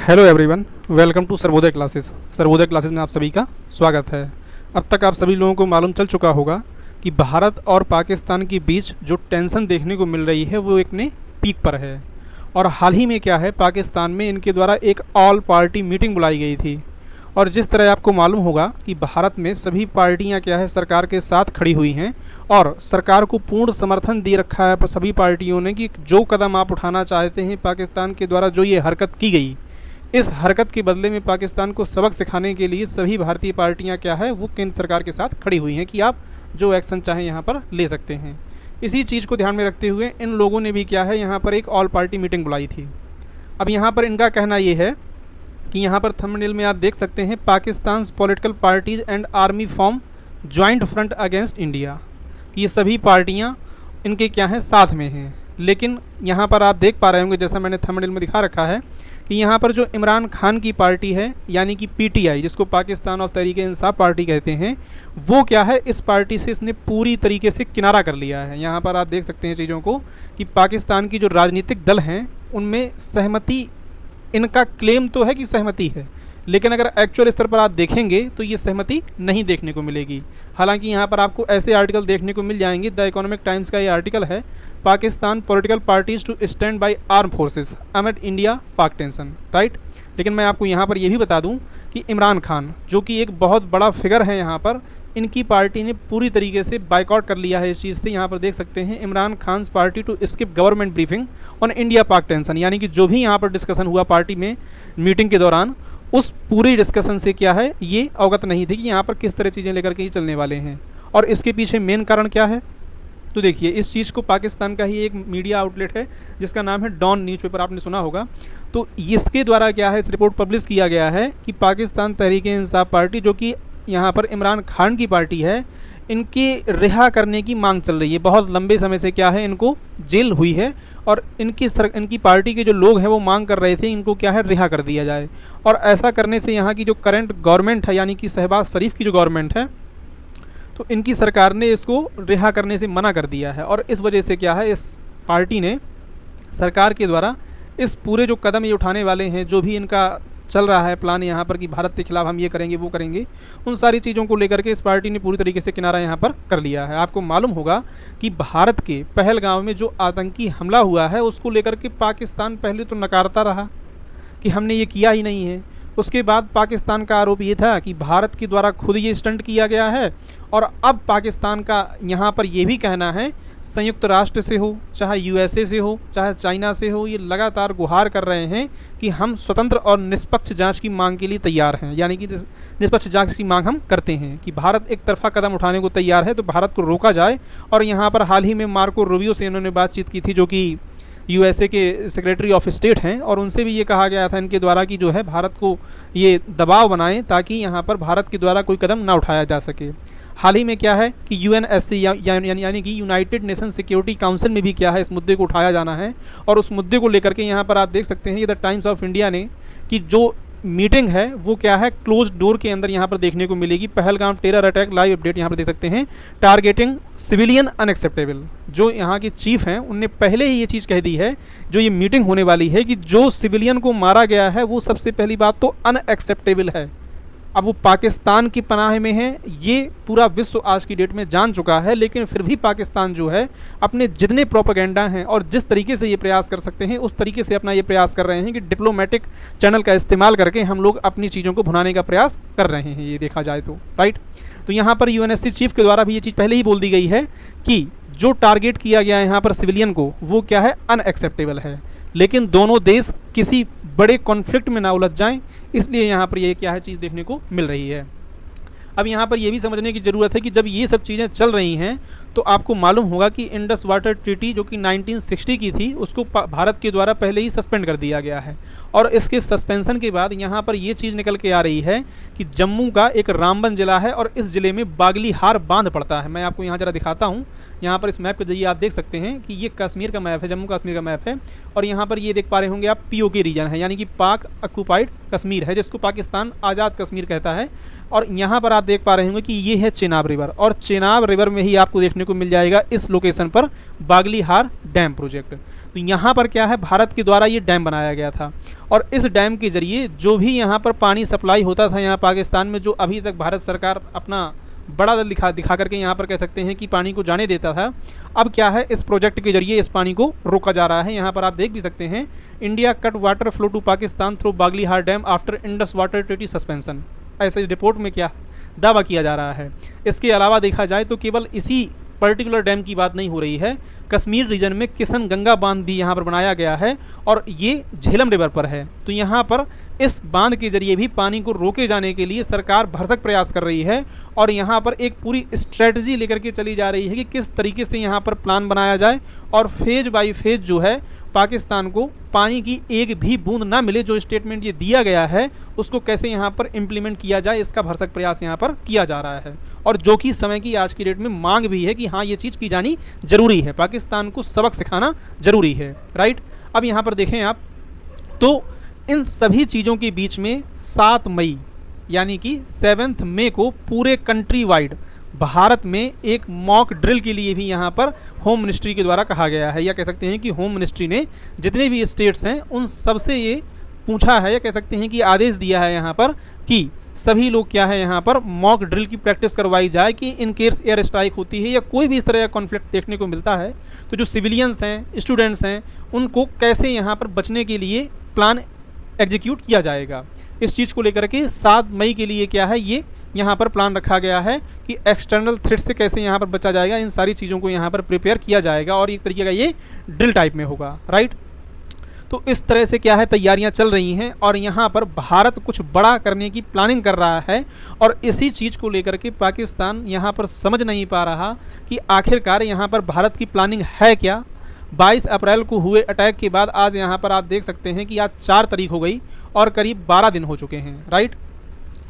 Hello everyone, welcome to Sarvodaya classes. Sarvodaya classes में आप सभी का स्वागत है। अब तक आप सभी लोगों को मालूम चल चुका होगा कि भारत और पाकिस्तान के बीच जो टेंशन देखने को मिल रही है वो एक ने पीक पर है। और हाल ही में क्या है, पाकिस्तान में इनके द्वारा एक ऑल पार्टी मीटिंग बुलाई गई थी। और जिस तरह आपको मालूम होगा कि भारत में सभी पार्टियां क्या है, सरकार के साथ खड़ी हुई हैं और सरकार को पूर्ण समर्थन दे रखा है सभी पार्टियों ने कि जो कदम आप उठाना चाहते हैं, पाकिस्तान के द्वारा जो ये हरकत की गई, इस हरकत के बदले में पाकिस्तान को सबक सिखाने के लिए सभी भारतीय पार्टियां क्या है वो केंद्र सरकार के साथ खड़ी हुई हैं कि आप जो एक्शन चाहें यहाँ पर ले सकते हैं। इसी चीज़ को ध्यान में रखते हुए इन लोगों ने भी क्या है यहाँ पर एक ऑल पार्टी मीटिंग बुलाई थी। अब यहाँ पर इनका कहना ये है कि यहाँ पर थंबनेल में आप देख सकते हैं, Pakistan political parties and army form joint front against India. ये सभी पार्टियाँ इनके क्या हैं, साथ में हैं। लेकिन यहाँ पर आप देख पा रहे होंगे, जैसा मैंने थंबनेल में दिखा रखा है, कि यहाँ पर जो इमरान खान की पार्टी है यानी कि पीटीआई, जिसको पाकिस्तान ऑफ तहरीक इंसाफ पार्टी कहते हैं, वो क्या है, इस पार्टी से इसने पूरी तरीके से किनारा कर लिया है। यहाँ पर आप देख सकते हैं चीज़ों को कि पाकिस्तान की जो राजनीतिक दल हैं उनमें सहमति, इनका क्लेम तो है कि सहमति है, लेकिन अगर एक्चुअल स्तर पर आप देखेंगे तो ये सहमति नहीं देखने को मिलेगी। हालांकि यहाँ पर आपको ऐसे आर्टिकल देखने को मिल जाएंगे। द इकोनॉमिक टाइम्स का ये आर्टिकल है, Pakistan political parties to stand by arm forces amid India Pak tension, right. लेकिन मैं आपको यहाँ पर यह भी बता दूँ कि इमरान खान जो कि एक बहुत बड़ा फिगर है यहाँ पर, इनकी पार्टी ने पूरी तरीके से बाइकआउट कर लिया है इस चीज़ से। यहाँ पर देख सकते हैं, Imran Khan party to skip government briefing on India Pak tension, यानी कि जो भी यहाँ पर डिस्कशन हुआ पार्टी में मीटिंग के दौरान, उस पूरी डिस्कशन से क्या है ये अवगत नहीं थे कि यहाँ पर किस तरह चीज़ें लेकर के ही चलने वाले हैं। और इसके पीछे मेन कारण क्या है, तो देखिए, इस चीज़ को पाकिस्तान का ही एक मीडिया आउटलेट है जिसका नाम है डॉन न्यूज़पेपर, आपने सुना होगा। तो इसके द्वारा क्या है, इस रिपोर्ट पब्लिश किया गया है कि पाकिस्तान तहरीक इंसाफ पार्टी, जो कि यहाँ पर इमरान खान की पार्टी है, इनके रिहा करने की मांग चल रही है। बहुत लंबे समय से क्या है, इनको जेल हुई है और इनकी पार्टी के जो लोग हैं वो मांग कर रहे थे इनको क्या है, रिहा कर दिया जाए। और ऐसा करने से यहाँ की जो करंट गवर्नमेंट है यानी कि शहबाज शरीफ की जो गवर्नमेंट है, तो इनकी सरकार ने इसको रिहा करने से मना कर दिया है। और इस वजह से क्या है, इस पार्टी ने सरकार के द्वारा इस पूरे जो कदम ये उठाने वाले हैं, जो भी इनका चल रहा है प्लान यहाँ पर कि भारत के खिलाफ हम ये करेंगे वो करेंगे, उन सारी चीज़ों को लेकर के इस पार्टी ने पूरी तरीके से किनारा यहाँ पर कर लिया है। आपको मालूम होगा कि भारत के पहलगाम में जो आतंकी हमला हुआ है उसको लेकर के पाकिस्तान पहले तो नकारता रहा कि हमने ये किया ही नहीं है। उसके बाद पाकिस्तान का आरोप ये था कि भारत के द्वारा खुद ये स्टंट किया गया है। और अब पाकिस्तान का यहाँ पर ये भी कहना है, संयुक्त राष्ट्र से हो, चाहे यूएसए से हो, चाहे चाइना से हो, ये लगातार गुहार कर रहे हैं कि हम स्वतंत्र और निष्पक्ष जांच की मांग के लिए तैयार हैं। यानी कि निष्पक्ष जांच की मांग हम करते हैं कि भारत एक तरफा कदम उठाने को तैयार है तो भारत को रोका जाए। और यहाँ पर हाल ही में मार्को रूबियो से इन्होंने बातचीत की थी, जो कि यूएसए के सेक्रेटरी ऑफ स्टेट हैं, और उनसे भी ये कहा गया था इनके द्वारा कि जो है भारत को ये दबाव बनाएं ताकि यहाँ पर भारत के द्वारा कोई कदम ना उठाया जा सके। हाल ही में क्या है कि यूएनएससी यानी कि यूनाइटेड नेशन सिक्योरिटी काउंसिल में भी क्या है, इस मुद्दे को उठाया जाना है। और उस मुद्दे को लेकर के यहाँ पर आप देख सकते हैं, ये द टाइम्स ऑफ इंडिया ने कि जो मीटिंग है वो क्या है, क्लोज डोर के अंदर यहाँ पर देखने को मिलेगी। Pahalgam terror attack live update यहाँ पर देख सकते हैं, टारगेटिंग सिविलियन अनएक्सेप्टेबल। जो यहाँ के चीफ हैं उनने पहले ही ये चीज़ कह दी है, जो ये मीटिंग होने वाली है, कि जो सिविलियन को मारा गया है वो सबसे पहली बात तो अनएक्सेप्टेबल है। अब वो पाकिस्तान की पनाह में है, ये पूरा विश्व आज की डेट में जान चुका है। लेकिन फिर भी पाकिस्तान जो है अपने जितने प्रोपेगेंडा हैं और जिस तरीके से ये प्रयास कर सकते हैं उस तरीके से अपना ये प्रयास कर रहे हैं कि डिप्लोमेटिक चैनल का इस्तेमाल करके हम लोग अपनी चीज़ों को भुनाने का प्रयास कर रहे हैं, ये देखा जाए तो, राइट। तो यहाँ पर यूएनएससी चीफ के द्वारा भी ये चीज़ पहले ही बोल दी गई है कि जो टारगेट किया गया है यहाँ पर सिविलियन को, वो क्या है, अनएक्सेप्टेबल है। लेकिन दोनों देश किसी बड़े कॉन्फ्लिक्ट में ना उलझ जाएं, इसलिए यहाँ पर ये क्या है चीज़ देखने को मिल रही है। अब यहाँ पर ये भी समझने की ज़रूरत है कि जब ये सब चीज़ें चल रही हैं तो आपको मालूम होगा कि इंडस वाटर ट्रीटी जो कि 1960 की थी, उसको भारत के द्वारा पहले ही सस्पेंड कर दिया गया है। और इसके सस्पेंशन के बाद यहाँ पर ये चीज़ निकल के आ रही है कि जम्मू का एक रामबन ज़िला है और इस ज़िले में बागलीहार बांध पड़ता है। मैं आपको यहाँ ज़रा दिखाता हूँ, यहाँ पर इस मैप के जरिए आप देख सकते हैं कि ये कश्मीर का मैप है, जम्मू कश्मीर का मैप है। और यहाँ पर ये देख पा रहे होंगे आप, पीओके रीजन है, यानी कि पाक ऑक्यूपाइड कश्मीर है, जिसको पाकिस्तान आज़ाद कश्मीर कहता है। और यहाँ पर आप देख पा रहे होंगे कि ये है चेनाब रिवर, और चेनाब रिवर में ही आपको देखने को मिल जाएगा इस लोकेशन पर बागलीहार डैम प्रोजेक्ट। तो यहाँ पर क्या है, भारत के द्वारा ये डैम बनाया गया था, और इस डैम के जरिए जो भी यहाँ पर पानी सप्लाई होता था यहाँ पाकिस्तान में, जो अभी तक भारत सरकार अपना बड़ा दल दिखा करके यहाँ पर कह सकते हैं कि पानी को जाने देता था, अब क्या है, इस प्रोजेक्ट के जरिए इस पानी को रोका जा रहा है। यहाँ पर आप देख भी सकते हैं, India cut water flow to Pakistan through Baglihar dam after Indus water treaty suspension, ऐसे इस रिपोर्ट में क्या दावा किया जा रहा है। इसके अलावा देखा जाए तो केवल इसी पर्टिकुलर डैम की बात नहीं हो रही है, कश्मीर रीजन में किशन गंगा बांध भी यहाँ पर बनाया गया है, और ये झेलम रिवर पर है। तो यहाँ पर इस बांध के जरिए भी पानी को रोके जाने के लिए सरकार भरसक प्रयास कर रही है, और यहाँ पर एक पूरी स्ट्रेटजी लेकर के चली जा रही है कि किस तरीके से यहाँ पर प्लान बनाया जाए, और फेज बाय फेज जो है पाकिस्तान को पानी की एक भी बूंद ना मिले, जो स्टेटमेंट ये दिया गया है उसको कैसे यहाँ पर इम्प्लीमेंट किया जाए, इसका भरसक प्रयास यहाँ पर किया जा रहा है, और जो कि समय की आज की डेट में मांग भी है कि हाँ ये चीज़ की जानी जरूरी है, पाकिस्तान को सबक सिखाना जरूरी है, राइट। अब यहाँ पर देखें आप तो इन सभी चीज़ों के बीच में 7 मई यानी कि 7 मई को पूरे कंट्री वाइड भारत में एक मॉक ड्रिल के लिए भी यहाँ पर होम मिनिस्ट्री के द्वारा कहा गया है, या कह सकते हैं कि होम मिनिस्ट्री ने जितने भी स्टेट्स हैं उन सबसे ये पूछा है, या कह सकते हैं कि आदेश दिया है यहाँ पर कि सभी लोग क्या है यहाँ पर मॉक ड्रिल की प्रैक्टिस करवाई जाए, कि इन केस एयर स्ट्राइक होती है या कोई भी इस तरह का कॉन्फ्लिक्ट देखने को मिलता है तो जो सिविलियंस हैं, स्टूडेंट्स हैं, उनको कैसे यहाँ पर बचने के लिए प्लान एग्जीक्यूट किया जाएगा। इस चीज़ को लेकर के 7 मई के लिए क्या है, ये यहाँ पर प्लान रखा गया है कि एक्सटर्नल थ्रेट से कैसे यहाँ पर बचा जाएगा, इन सारी चीज़ों को यहाँ पर प्रिपेयर किया जाएगा, और एक तरीके का ये ड्रिल टाइप में होगा, राइट। तो इस तरह से क्या है तैयारियां चल रही हैं, और यहाँ पर भारत कुछ बड़ा करने की प्लानिंग कर रहा है, और इसी चीज़ को लेकर के पाकिस्तान यहाँ पर समझ नहीं पा रहा कि आखिरकार यहाँ पर भारत की प्लानिंग है क्या। 22 अप्रैल को हुए अटैक के बाद आज यहाँ पर आप देख सकते हैं कि आज 4 तारीख हो गई और करीब 12 दिन हो चुके हैं, राइट।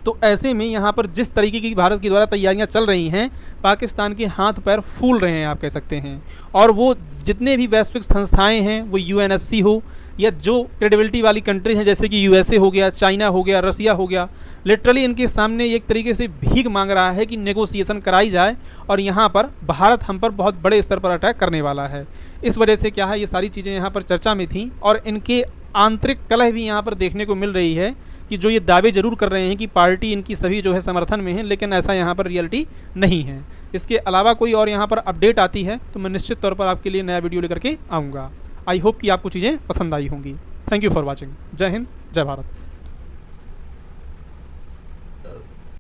तो ऐसे में यहाँ पर जिस तरीके की भारत के द्वारा तैयारियां चल रही हैं, पाकिस्तान के हाथ पैर फूल रहे हैं आप कह सकते हैं, और वो जितने भी वैश्विक संस्थाएं हैं, वो UNSC हो या जो क्रेडिबिलिटी वाली कंट्री हैं जैसे कि USA हो गया, चाइना हो गया, रसिया हो गया, लिटरली इनके सामने एक तरीके से भीख मांग रहा है कि नेगोशिएशन कराई जाए, और यहाँ पर भारत हम पर बहुत बड़े स्तर पर अटैक करने वाला है। इस वजह से क्या है, ये सारी चीज़ें यहाँ पर चर्चा में थी, और इनके आंतरिक कलह भी यहाँ पर देखने को मिल रही है कि जो ये दावे जरूर कर रहे हैं कि पार्टी इनकी सभी जो है समर्थन में है, लेकिन ऐसा यहाँ पर रियलिटी नहीं है। इसके अलावा कोई और यहाँ पर अपडेट आती है तो मैं निश्चित तौर पर आपके लिए नया वीडियो लेकर के आऊँगा। आई होप कि आपको चीज़ें पसंद आई होंगी। Thank you for watching. जय हिंद, जय भारत।